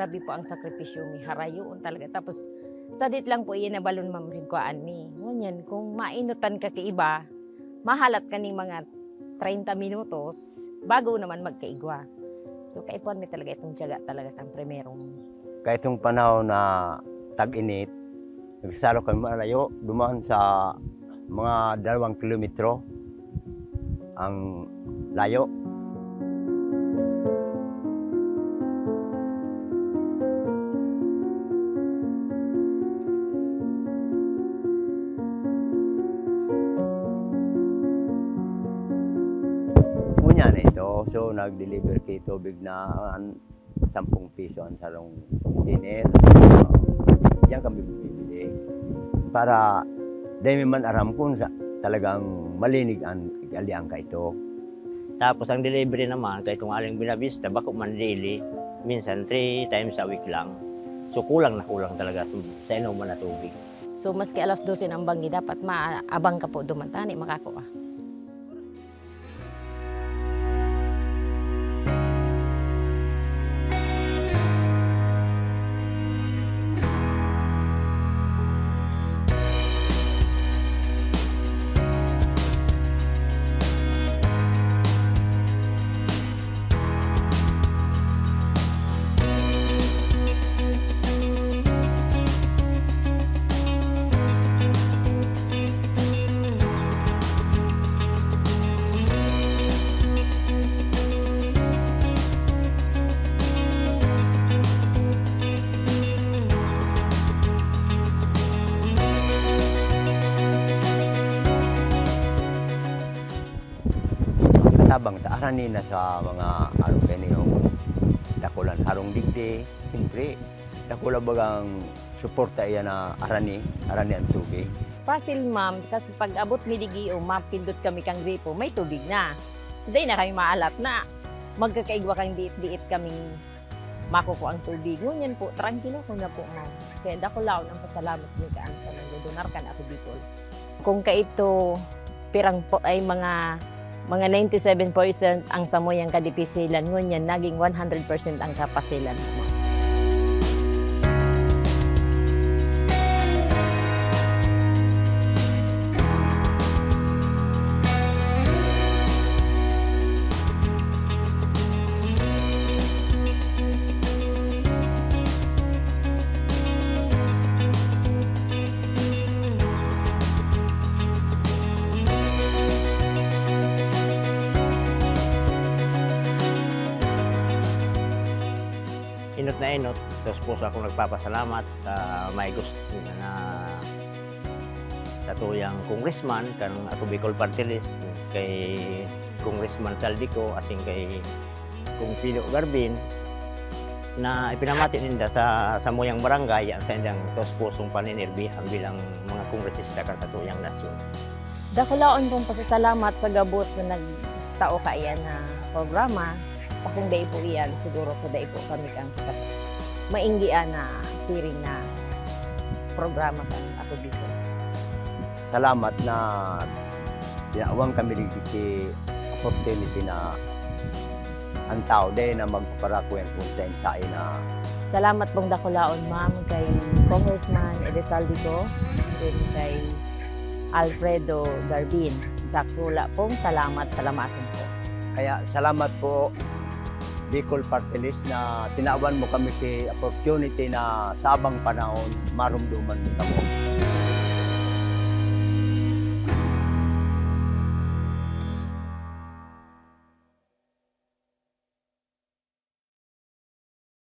grabe po ang sakripisyo mi harayoon talaga. Tapos sadit lang po iyan na balon mamrigwaan mi. Ngunyan kung mainutan ka kay iba, mahalat ka ni mga 30 minutos bago naman magkaigwa. So kaipon mi talaga itong tiyaga talaga kang primerong. Kahit yung panahon na tag-init, nagsalo kami malayo, dumaan sa mga 2 kilometro ang layo. Ngunyan ito, so nag-deliver kay tubig na 10 piso ang salong dinner. Yan kami bibili. Para dahil man aram kung talagang malinig ang aliang ka ito. Tapos ang delivery naman, kahit kung aling binabista, bako man daily, minsan 3 times a week lang. So kulang na kulang talaga sa inuman na tubig. So maski alas 12 ng banggi, dapat maabang ka po dumantani, makakuha. Tabang ta arani na sa mga ano kanyo dakulan harong digdi, siyempre dakula bagang suporta iya na arani ang tubig. Pasil ma'am, kasi pag abot mi digio, mapindot kami kang gripo, may tubig na. So day na kami maalat na. Magkakaigwa kang diit-diit kaming makuko ang tubig. Ngunyan po, tranquilo ko na po ma'am. Kaya dakulaw ng pasalamat mi kaan sa nagdodonar kan ako Bicol. Kung kaito pirang po ay mga 97% ang samoyang kadipisilan, ngunyan naging 100% ang kapasilan mo. Inot na inot, tapos po ako nagpapasalamat sa may gusto na sa tuyang congressman, kan ako Bicol Party List, kay Congressman Saldico, asing kay Kung Pilo Garbin, na ipinamati ninda sa Moyang Barangay, ang sa indang tos pusong paninirbihan bilang mga kongresista katuyang nasyon. Dakulaon pong pasasalamat sa gabos na nagtao kaiyan na programa. Kung day po iyan, siguro po day po kami kang mainggian na siring na programa kan ako dito. Salamat na awang kami dito opportunity na ang tao din na magpaparakwen kung sa na. Salamat pong dakulaon ma'am kay Congressman Edesaldico, din kay Alfredo Garbin. Dakula pong salamatin po. Kaya salamat po Bicol Party List na tinawan mo kami kay opportunity na sabang panahon marumduman mo kamo.